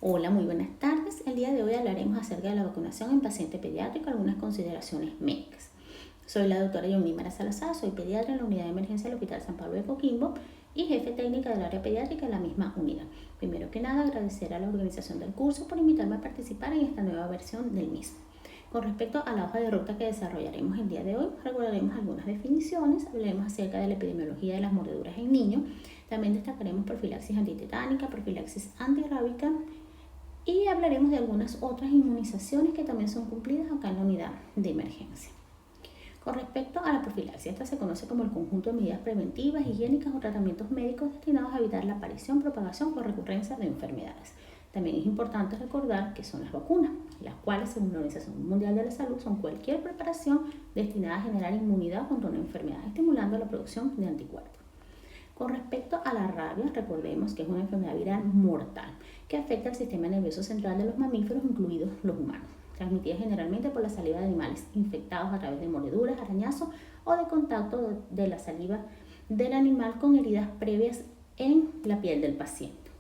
Hola, muy buenas tardes. El día de hoy hablaremos acerca de la vacunación en paciente pediátrico, algunas consideraciones médicas. Soy la doctora Yonimara Salazar, soy pediatra en la unidad de emergencia del Hospital San Pablo de Coquimbo y jefe técnica del área pediátrica de la misma unidad. Primero que nada, agradecer a la organización del curso por invitarme a participar en esta nueva versión del mismo. Con respecto a la hoja de ruta que desarrollaremos el día de hoy, recordaremos algunas definiciones, hablaremos acerca de la epidemiología de las mordeduras en niños, también destacaremos profilaxis antitetánica, profilaxis antirrábica, y hablaremos de algunas otras inmunizaciones que también son cumplidas acá en la unidad de emergencia. Con respecto a la profilaxis, esta se conoce como el conjunto de medidas preventivas, higiénicas o tratamientos médicos destinados a evitar la aparición, propagación o recurrencia de enfermedades. También es importante recordar que son las vacunas, las cuales, según la Organización Mundial de la Salud, son cualquier preparación destinada a generar inmunidad contra una enfermedad, estimulando la producción de anticuerpos. Con respecto a la rabia, recordemos que es una enfermedad viral mortal que afecta al sistema nervioso central de los mamíferos, incluidos los humanos, transmitida generalmente por la saliva de animales infectados a través de mordeduras, arañazos o de contacto de la saliva del animal con heridas previas en la piel del paciente.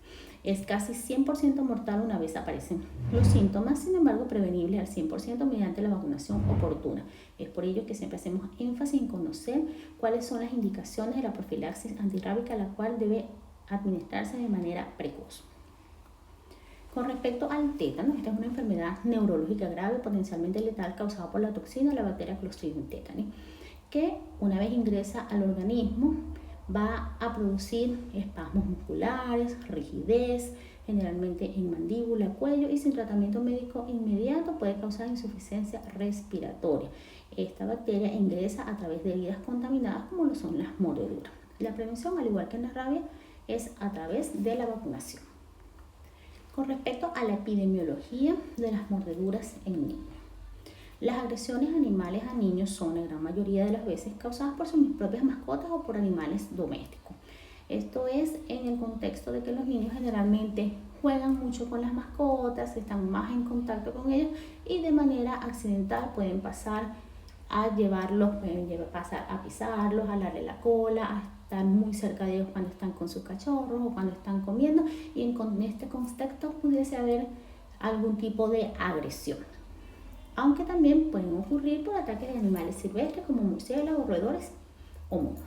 Es casi 100% mortal una vez aparecen los síntomas, sin embargo prevenible al 100% mediante la vacunación oportuna. Es por ello que siempre hacemos énfasis en conocer cuáles son las indicaciones de la profilaxis antirrábica, la cual debe administrarse de manera precoz. Con respecto al tétano, esta es una enfermedad neurológica grave, potencialmente letal, causada por la toxina, la bacteria Clostridium tetani, que una vez ingresa al organismo va a producir espasmos musculares, rigidez, generalmente en mandíbula, cuello, y sin tratamiento médico inmediato puede causar insuficiencia respiratoria. Esta bacteria ingresa a través de heridas contaminadas como lo son las mordeduras. La prevención, al igual que en la rabia, es a través de la vacunación. Con respecto a la epidemiología de las mordeduras en niños. Las agresiones animales a niños son, en gran mayoría de las veces, causadas por sus propias mascotas o por animales domésticos. Esto es en el contexto de que los niños generalmente juegan mucho con las mascotas, están más en contacto con ellos y de manera accidental pueden pasar a llevarlos, pueden pasar a pisarlos, a jalarle la cola, a estar muy cerca de ellos cuando están con sus cachorros o cuando están comiendo, y en este contexto pudiese haber algún tipo de agresión. Aunque también pueden ocurrir por ataques de animales silvestres como murciélagos, roedores o monos.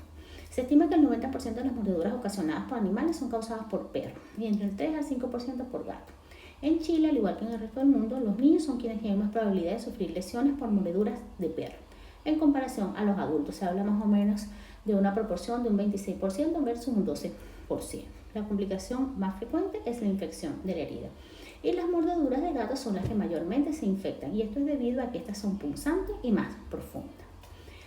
Se estima que el 90% de las mordeduras ocasionadas por animales son causadas por perros y entre el 3 al 5% por gato. En Chile, al igual que en el resto del mundo, los niños son quienes tienen más probabilidad de sufrir lesiones por mordeduras de perro. En comparación a los adultos, se habla más o menos de una proporción de un 26% versus un 12%. La complicación más frecuente es la infección de la herida. Y las mordeduras de gato son las que mayormente se infectan, y esto es debido a que estas son punzantes y más profundas.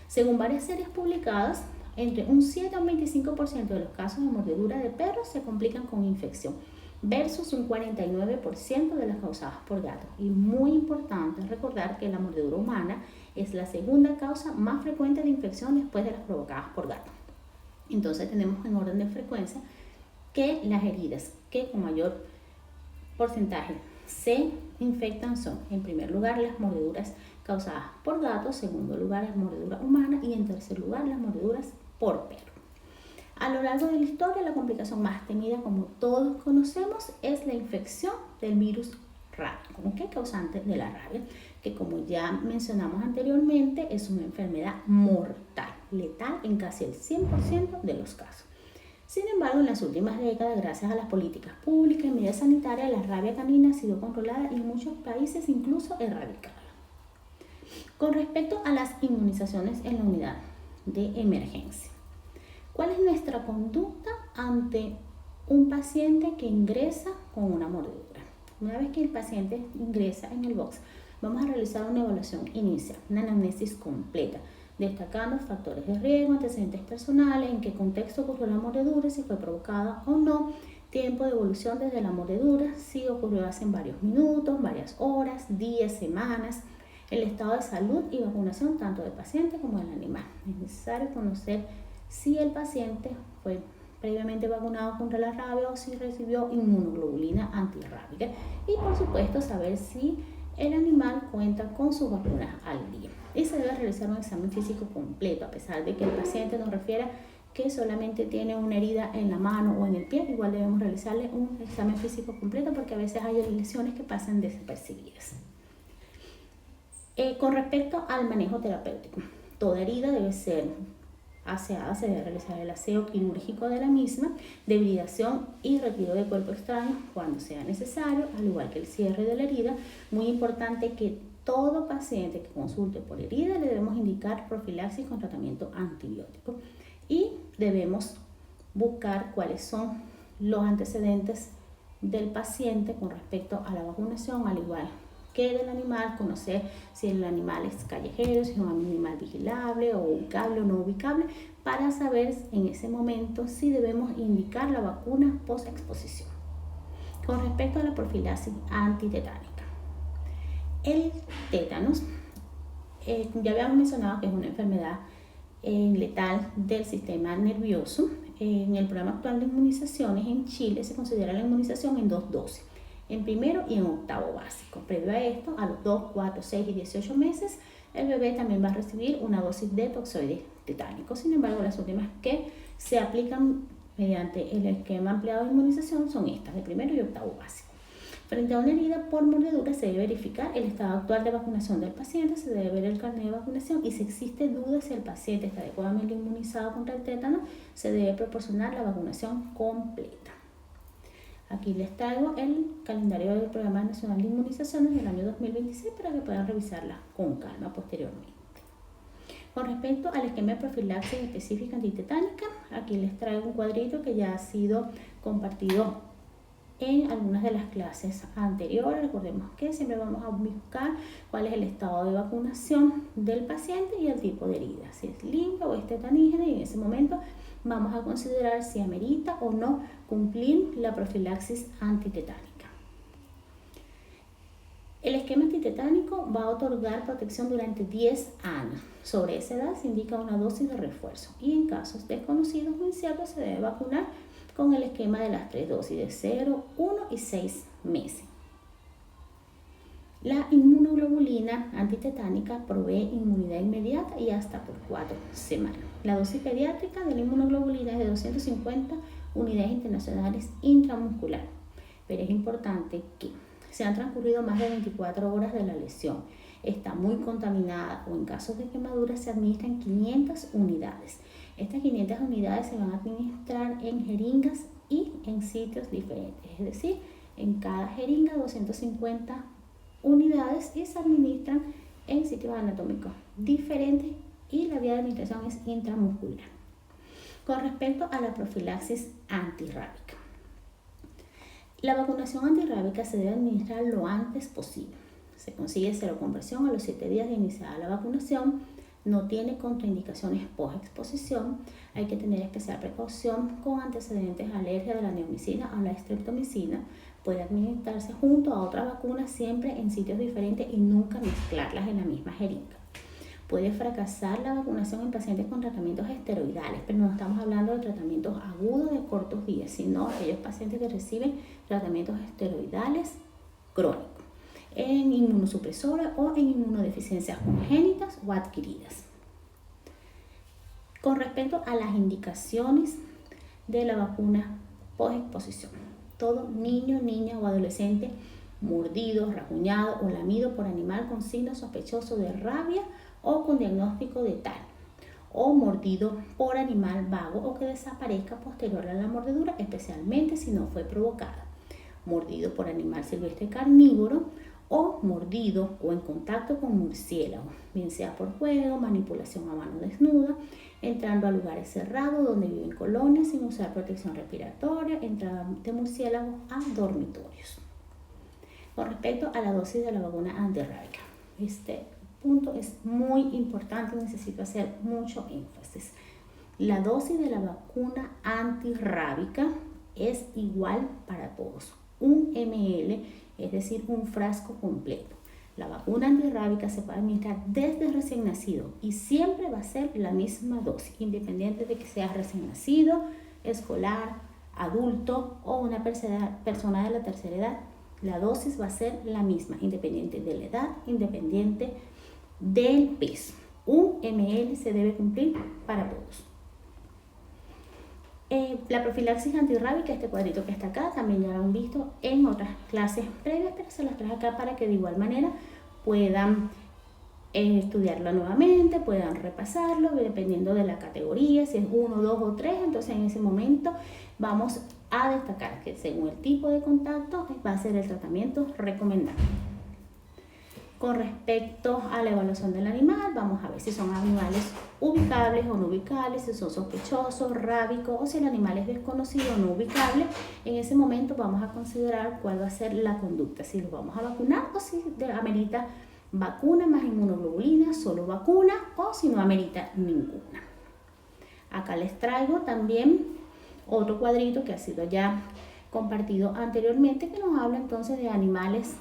Según varias series publicadas, entre un 7 a un 25% de los casos de mordedura de perros se complican con infección, versus un 49% de las causadas por gatos. Y muy importante recordar que la mordedura humana es la segunda causa más frecuente de infección después de las provocadas por gatos. Entonces tenemos en orden de frecuencia que las heridas que con mayor porcentaje se infectan son, en primer lugar, las mordeduras causadas por gatos, segundo lugar, la mordedura humana y en tercer lugar, las mordeduras por perro. A lo largo de la historia, la complicación más temida, como todos conocemos, es la infección del virus rabia, ¿okay? Causante de la rabia, que como ya mencionamos anteriormente, es una enfermedad mortal, letal en casi el 100% de los casos. Sin embargo, en las últimas décadas, gracias a las políticas públicas y medidas sanitarias, la rabia canina ha sido controlada y en muchos países incluso erradicada. Con respecto a las inmunizaciones en la unidad de emergencia, ¿cuál es nuestra conducta ante un paciente que ingresa con una mordedura? Una vez que el paciente ingresa en el box, vamos a realizar una evaluación inicial, una anamnesis completa, destacando factores de riesgo, antecedentes personales, en qué contexto ocurrió la mordedura, si fue provocada o no, tiempo de evolución desde la mordedura, si ocurrió hace varios minutos, varias horas, días, semanas, el estado de salud y vacunación tanto del paciente como del animal. Es necesario conocer si el paciente fue previamente vacunado contra la rabia o si recibió inmunoglobulina antirrábica, y por supuesto saber si el animal cuenta con sus vacunas al día. Y se debe realizar un examen físico completo, a pesar de que el paciente nos refiera que solamente tiene una herida en la mano o en el pie, igual debemos realizarle un examen físico completo porque a veces hay lesiones que pasan desapercibidas. Con respecto al manejo terapéutico, toda herida debe ser aseada, se debe realizar el aseo quirúrgico de la misma, debridación y retiro de cuerpo extraño cuando sea necesario, al igual que el cierre de la herida. Muy importante que todo paciente que consulte por herida le debemos indicar profilaxis con tratamiento antibiótico y debemos buscar cuáles son los antecedentes del paciente con respecto a la vacunación, al igual que del animal, conocer si el animal es callejero, si es un animal vigilable o ubicable o no ubicable, para saber en ese momento si debemos indicar la vacuna post-exposición. Con respecto a la profilaxis antitetánica, el tétanos, ya habíamos mencionado que es una enfermedad letal del sistema nervioso. En el programa actual de inmunizaciones en Chile se considera la inmunización en 2 dosis, en primero y en octavo básico. Previo a esto, a los 2, 4, 6 y 18 meses, el bebé también va a recibir una dosis de toxoide tetánico. Sin embargo, las últimas que se aplican mediante el esquema ampliado de inmunización son estas, de primero y octavo básico. Frente a una herida por mordedura se debe verificar el estado actual de vacunación del paciente, se debe ver el carnet de vacunación y si existe duda si el paciente está adecuadamente inmunizado contra el tétano, se debe proporcionar la vacunación completa. Aquí les traigo el calendario del Programa Nacional de Inmunizaciones del año 2026 para que puedan revisarla con calma posteriormente. Con respecto al esquema de profilaxis específica antitetánica, aquí les traigo un cuadrito que ya ha sido compartido en algunas de las clases anteriores. Recordemos que siempre vamos a buscar cuál es el estado de vacunación del paciente y el tipo de herida, si es limpia o es tetanígena, y en ese momento vamos a considerar si amerita o no cumplir la profilaxis antitetánica. El esquema antitetánico va a otorgar protección durante 10 años. Sobre esa edad se indica una dosis de refuerzo y en casos desconocidos o inciertos se debe vacunar con el esquema de las 3 dosis de 0, 1 y 6 meses. La inmunoglobulina antitetánica provee inmunidad inmediata y hasta por 4 semanas. La dosis pediátrica de la inmunoglobulina es de 250 unidades internacionales intramuscular, pero es importante que se han transcurrido más de 24 horas de la lesión, está muy contaminada o en casos de quemadura se administran 500 unidades. Estas 500 unidades se van a administrar en jeringas y en sitios diferentes, es decir, en cada jeringa 250 unidades y se administran en sitios anatómicos diferentes y la vía de administración es intramuscular. Con respecto a la profilaxis antirrábica, la vacunación antirrábica se debe administrar lo antes posible. Se consigue seroconversión a los 7 días de iniciada la vacunación. No tiene contraindicaciones post-exposición. Hay que tener especial precaución con antecedentes de alergia de la neomicina o la streptomicina. Puede administrarse junto a otras vacunas siempre en sitios diferentes y nunca mezclarlas en la misma jeringa. Puede fracasar la vacunación en pacientes con tratamientos esteroidales, pero no estamos hablando de tratamientos agudos de cortos días, sino aquellos pacientes que reciben tratamientos esteroidales crónicos en inmunosupresora o en inmunodeficiencias congénitas o adquiridas. Con respecto a las indicaciones de la vacuna post-exposición, todo niño, niña o adolescente mordido, rasguñado o lamido por animal con signo sospechoso de rabia o con diagnóstico de TAN, o mordido por animal vago o que desaparezca posterior a la mordedura, especialmente si no fue provocada, mordido por animal silvestre carnívoro o mordido o en contacto con murciélago, bien sea por juego, manipulación a mano desnuda, entrando a lugares cerrados donde viven colonias sin usar protección respiratoria, entrada de murciélagos a dormitorios. Con respecto a la dosis de la vacuna antirrábica, este punto es muy importante y necesito hacer mucho énfasis. La dosis de la vacuna antirrábica es igual para todos, 1 ml, es decir, un frasco completo. La vacuna antirrábica se puede administrar desde recién nacido y siempre va a ser la misma dosis, independiente de que sea recién nacido, escolar, adulto o una persona de la tercera edad. La dosis va a ser la misma, independiente de la edad, independiente del peso. 1 ml se debe cumplir para todos. La profilaxis antirrábica, este cuadrito que está acá, también ya lo han visto en otras clases previas, pero se las traje acá para que de igual manera puedan estudiarlo nuevamente, puedan repasarlo, dependiendo de la categoría, si es 1, 2 o 3, entonces en ese momento vamos a destacar que según el tipo de contacto va a ser el tratamiento recomendado. Con respecto a la evaluación del animal, vamos a ver si son animales ubicables o no ubicables, si son sospechosos, rábicos o si el animal es desconocido o no ubicable. En ese momento vamos a considerar cuál va a ser la conducta, si lo vamos a vacunar o si amerita vacuna más inmunoglobulina, solo vacuna o si no amerita ninguna. Acá les traigo también otro cuadrito que ha sido ya compartido anteriormente que nos habla entonces de animales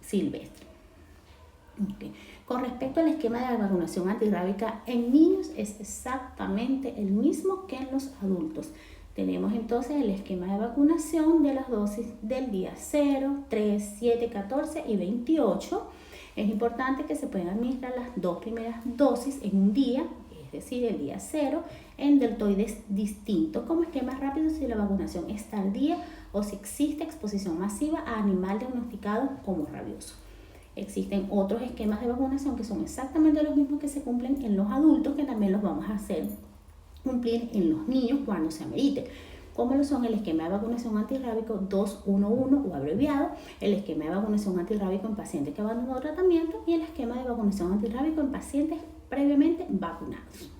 silvestres. Okay. Con respecto al esquema de la vacunación antirrábica en niños es exactamente el mismo que en los adultos. Tenemos entonces el esquema de vacunación de las dosis del día 0, 3, 7, 14 y 28. Es importante que se puedan administrar las dos primeras dosis en un día, es decir, el día 0, en deltoides distintos como esquema rápido si la vacunación es tardía o si existe exposición masiva a animal diagnosticado como rabioso. Existen otros esquemas de vacunación que son exactamente los mismos que se cumplen en los adultos, que también los vamos a hacer cumplir en los niños cuando se amerite, como lo son el esquema de vacunación antirrábico 211 o abreviado, el esquema de vacunación antirrábico en pacientes que abandonan tratamiento y el esquema de vacunación antirrábico en pacientes previamente vacunados.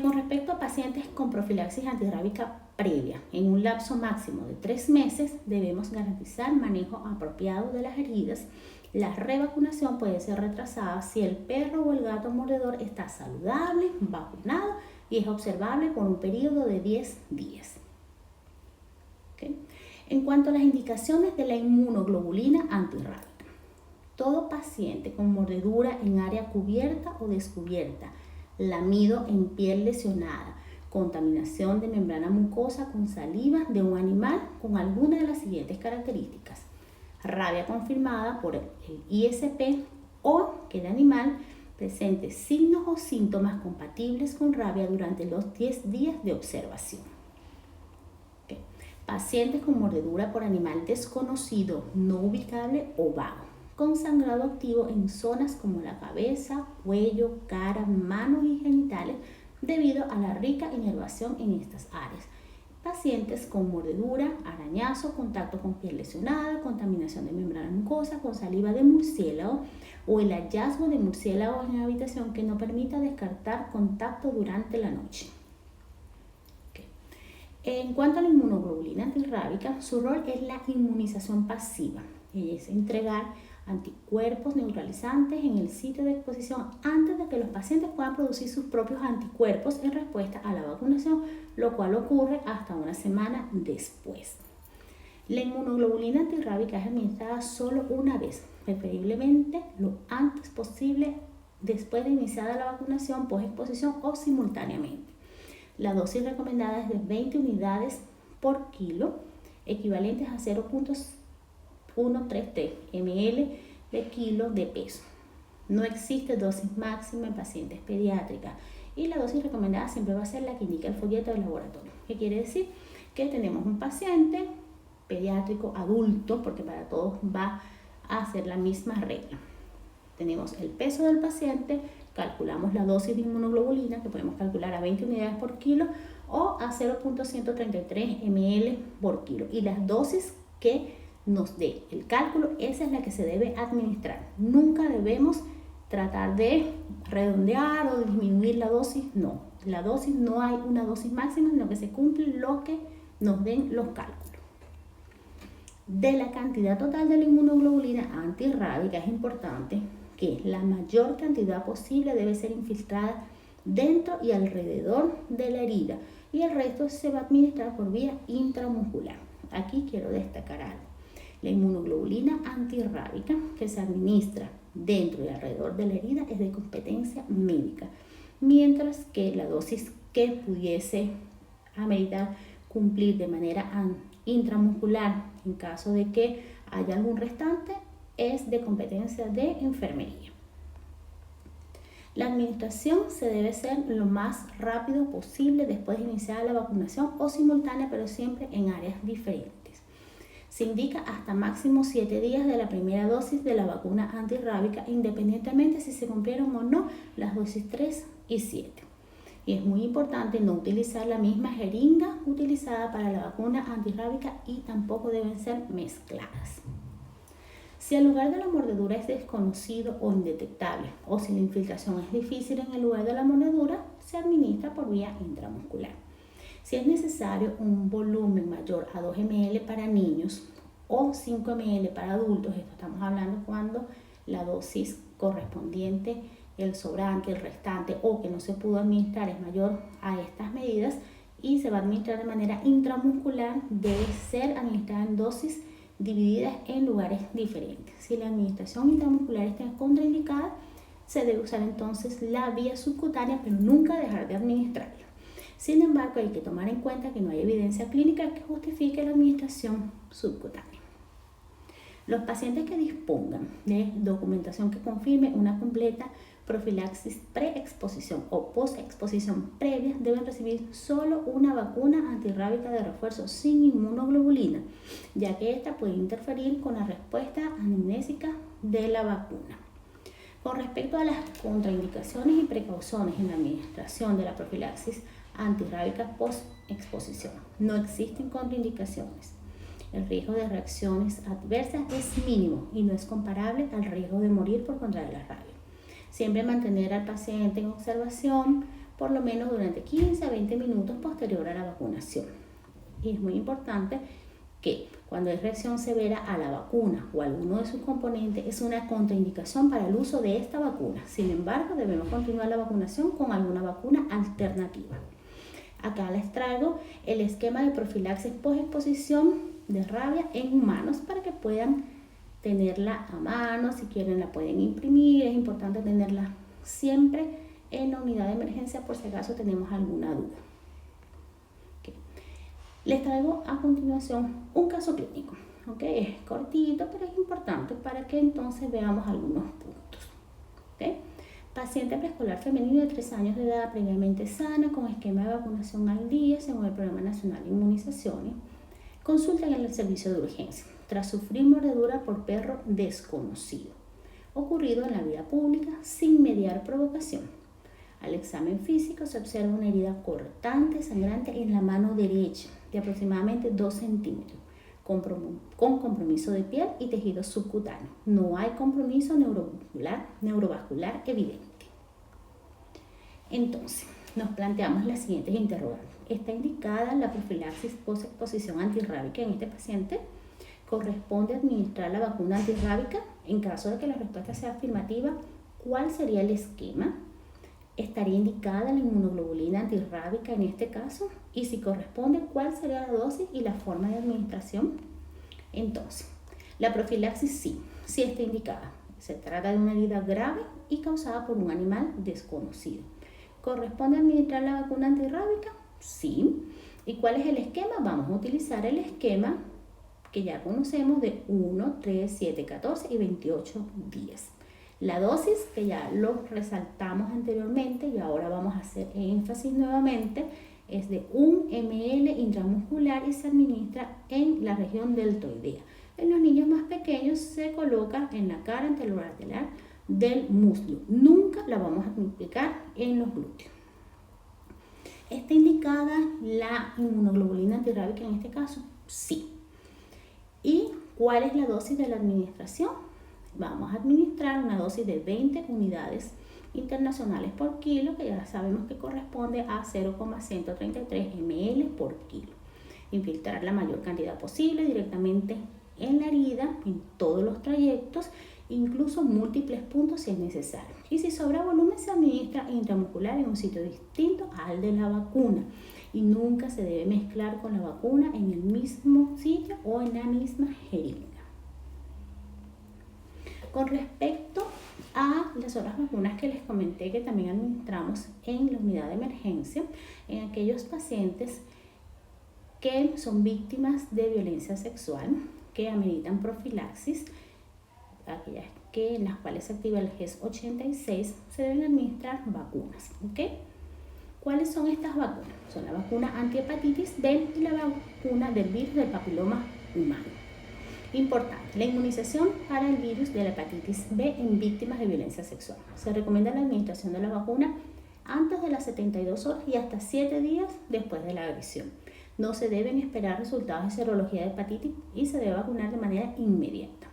Con respecto a pacientes con profilaxis antirrábica previa, en un lapso máximo de 3 meses debemos garantizar manejo apropiado de las heridas. La revacunación puede ser retrasada si el perro o el gato mordedor está saludable, vacunado y es observable por un periodo de 10 días. ¿Okay? En cuanto a las indicaciones de la inmunoglobulina antirrábica, todo paciente con mordedura en área cubierta o descubierta, lamido en piel lesionada, contaminación de membrana mucosa con saliva de un animal con alguna de las siguientes características: rabia confirmada por el ISP o que el animal presente signos o síntomas compatibles con rabia durante los 10 días de observación. Okay. Pacientes con mordedura por animal desconocido, no ubicable o vago, con sangrado activo en zonas como la cabeza, cuello, cara, manos y genitales debido a la rica inervación en estas áreas. Pacientes con mordedura, arañazo, contacto con piel lesionada, contaminación de membrana mucosa con saliva de murciélago o el hallazgo de murciélagos en habitación que no permita descartar contacto durante la noche. Okay. En cuanto a la inmunoglobulina antirrábica, su rol es la inmunización pasiva, es entregar anticuerpos neutralizantes en el sitio de exposición antes de que los pacientes puedan producir sus propios anticuerpos en respuesta a la vacunación, lo cual ocurre hasta una semana después. La inmunoglobulina antirrábica es administrada solo una vez, preferiblemente lo antes posible después de iniciada la vacunación, post-exposición o simultáneamente. La dosis recomendada es de 20 unidades por kilo, equivalentes a 0.133 ml de kilo de peso. No existe dosis máxima en pacientes pediátricas y la dosis recomendada siempre va a ser la que indica el folleto del laboratorio. ¿Qué quiere decir? Que tenemos un paciente pediátrico adulto, porque para todos va a ser la misma regla. Tenemos el peso del paciente, calculamos la dosis de inmunoglobulina, que podemos calcular a 20 unidades por kilo o a 0.133 ml por kilo. Y las dosis que nos dé el cálculo, esa es la que se debe administrar. Nunca debemos tratar de redondear o disminuir la dosis, no. La dosis no hay una dosis máxima, sino que se cumple lo que nos den los cálculos. De la cantidad total de la inmunoglobulina antirrábica es importante que la mayor cantidad posible debe ser infiltrada dentro y alrededor de la herida y el resto se va a administrar por vía intramuscular. Aquí quiero destacar algo. La inmunoglobulina antirrábica que se administra dentro y alrededor de la herida es de competencia médica, mientras que la dosis que pudiese ameritar cumplir de manera intramuscular en caso de que haya algún restante es de competencia de enfermería. La administración se debe hacer lo más rápido posible después de iniciar la vacunación o simultánea, pero siempre en áreas diferentes. Se indica hasta máximo 7 días de la primera dosis de la vacuna antirrábica, independientemente si se cumplieron o no las dosis 3 y 7. Y es muy importante no utilizar la misma jeringa utilizada para la vacuna antirrábica y tampoco deben ser mezcladas. Si el lugar de la mordedura es desconocido o indetectable, o si la infiltración es difícil en el lugar de la mordedura, se administra por vía intramuscular. Si es necesario un volumen mayor a 2 ml para niños o 5 ml para adultos, esto estamos hablando cuando la dosis correspondiente, el sobrante, el restante o que no se pudo administrar es mayor a estas medidas y se va a administrar de manera intramuscular, debe ser administrada en dosis divididas en lugares diferentes. Si la administración intramuscular está contraindicada, se debe usar entonces la vía subcutánea, pero nunca dejar de administrarla. Sin embargo, hay que tomar en cuenta que no hay evidencia clínica que justifique la administración subcutánea. Los pacientes que dispongan de documentación que confirme una completa profilaxis preexposición o postexposición previa deben recibir solo una vacuna antirrábica de refuerzo sin inmunoglobulina, ya que esta puede interferir con la respuesta anamnésica de la vacuna. Con respecto a las contraindicaciones y precauciones en la administración de la profilaxis antirrábica post-exposición, no existen contraindicaciones. El riesgo de reacciones adversas es mínimo y no es comparable al riesgo de morir por contraer la rabia. Siempre mantener al paciente en observación por lo menos durante 15 a 20 minutos posterior a la vacunación. Y es muy importante que cuando hay reacción severa a la vacuna o a alguno de sus componentes es una contraindicación para el uso de esta vacuna. Sin embargo, debemos continuar la vacunación con alguna vacuna alternativa. Acá les traigo el esquema de profilaxis post-exposición de rabia en humanos para que puedan tenerla a mano. Si quieren la pueden imprimir. Es importante tenerla siempre en la unidad de emergencia por si acaso tenemos alguna duda. Okay. Les traigo a continuación un caso clínico. Okay. Es cortito, pero es importante para que entonces veamos algunos puntos. Okay. Paciente preescolar femenino de 3 años de edad, previamente sana, con esquema de vacunación al día según el Programa Nacional de Inmunizaciones. Consulta en el servicio de urgencia tras sufrir mordedura por perro desconocido, ocurrido en la vía pública sin mediar provocación. Al examen físico se observa una herida cortante, sangrante en la mano derecha de aproximadamente 2 centímetros, con compromiso de piel y tejido subcutáneo. No hay compromiso neurovascular evidente. Entonces, nos planteamos las siguientes interrogantes. ¿Está indicada la profilaxis post-exposición antirrábica en este paciente? ¿Corresponde administrar la vacuna antirrábica? En caso de que la respuesta sea afirmativa, ¿cuál sería el esquema? ¿Estaría indicada la inmunoglobulina antirrábica en este caso? Y si corresponde, ¿cuál sería la dosis y la forma de administración? Entonces, la profilaxis sí está indicada. Se trata de una herida grave y causada por un animal desconocido. ¿Corresponde administrar la vacuna antirrábica? Sí. ¿Y cuál es el esquema? Vamos a utilizar el esquema que ya conocemos de 1, 3, 7, 14 y 28 días. La dosis, que ya lo resaltamos anteriormente y ahora vamos a hacer énfasis nuevamente, es de 1 ml intramuscular y se administra en la región deltoidea. En los niños más pequeños se coloca en la cara anterolateral del muslo. Nunca la vamos a aplicar en los glúteos. ¿Está indicada la inmunoglobulina antirrábica en este caso? Sí. ¿Y cuál es la dosis de la administración? Vamos a administrar una dosis de 20 unidades internacionales por kilo, que ya sabemos que corresponde a 0,133 ml por kilo. Infiltrar la mayor cantidad posible directamente en la herida, en todos los trayectos, incluso múltiples puntos si es necesario. Y si sobra volumen, se administra intramuscular en un sitio distinto al de la vacuna. Y nunca se debe mezclar con la vacuna en el mismo sitio o en la misma jeringa. Con respecto a las otras vacunas que les comenté que también administramos en la unidad de emergencia, en aquellos pacientes que son víctimas de violencia sexual, que ameritan profilaxis, aquellas en las cuales se activa el GES86, se deben administrar vacunas. ¿Okay? ¿Cuáles son estas vacunas? Son la vacuna antihepatitis B y la vacuna del virus del papiloma humano. Importante, la inmunización para el virus de la hepatitis B en víctimas de violencia sexual. Se recomienda la administración de la vacuna antes de las 72 horas y hasta 7 días después de la agresión. No se deben esperar resultados de serología de hepatitis y se debe vacunar de manera inmediata.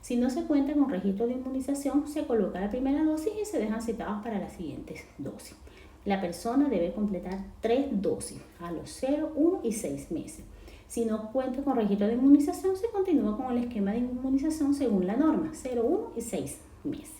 Si no se cuenta con registro de inmunización, se coloca la primera dosis y se dejan citados para las siguientes dosis. La persona debe completar 3 dosis a los 0, 1 y 6 meses. Si no cuenta con registro de inmunización, se continúa con el esquema de inmunización según la norma, 0, 1 y 6 meses.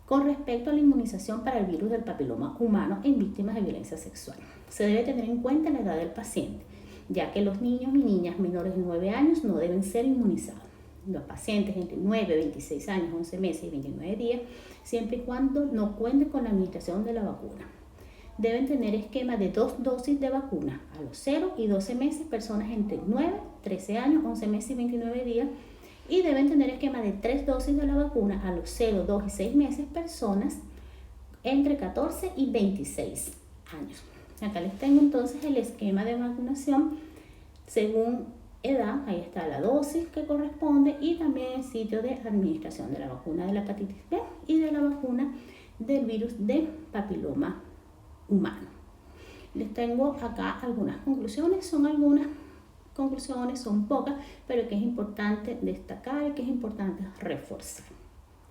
Con respecto a la inmunización para el virus del papiloma humano en víctimas de violencia sexual, se debe tener en cuenta la edad del paciente, ya que los niños y niñas menores de 9 años no deben ser inmunizados. Los pacientes entre 9, 26 años, 11 meses y 29 días, siempre y cuando no cuenten con la administración de la vacuna. Deben tener esquema de 2 dosis de vacuna a los 0 y 12 meses, personas entre 9, 13 años, 11 meses y 29 días, y deben tener esquema de 3 dosis de la vacuna a los 0, 2 y 6 meses, personas entre 14 y 26 años. Acá les tengo entonces el esquema de vacunación según edad. Ahí está la dosis que corresponde y también el sitio de administración de la vacuna de la hepatitis B y de la vacuna del virus de papiloma humano. Les tengo acá algunas conclusiones, son pocas, pero que es importante destacar y que es importante reforzar.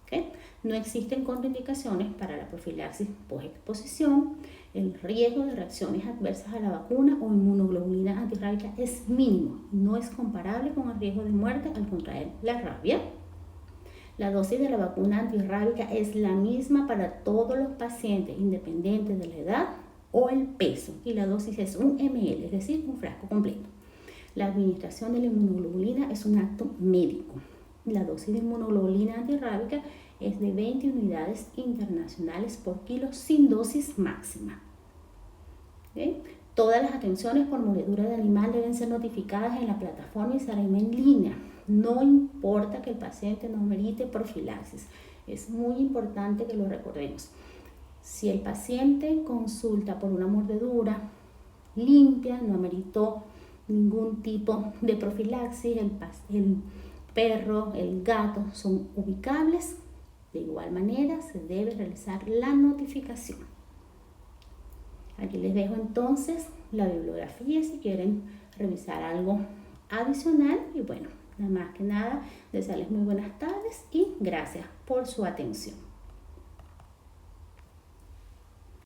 ¿Okay? No existen contraindicaciones para la profilaxis post-exposición. El riesgo de reacciones adversas a la vacuna o inmunoglobulina antirrábica es mínimo, no es comparable con el riesgo de muerte al contraer la rabia. La dosis de la vacuna antirrábica es la misma para todos los pacientes, independiente de la edad o el peso, y la dosis es 1 ml, es decir, un frasco completo. La administración de la inmunoglobulina es un acto médico. La dosis de inmunoglobulina antirrábica es de 20 unidades internacionales por kilo sin dosis máxima. ¿Okay? Todas las atenciones por mordedura de animal deben ser notificadas en la plataforma ISAREMA en línea. No importa que el paciente no merite profilaxis. Es muy importante que lo recordemos. Si el paciente consulta por una mordedura limpia, no ameritó ningún tipo de profilaxis, el perro, el gato son ubicables, de igual manera se debe realizar la notificación. Aquí les dejo entonces la bibliografía si quieren revisar algo adicional. Y bueno, nada más que nada, desearles muy buenas tardes y gracias por su atención.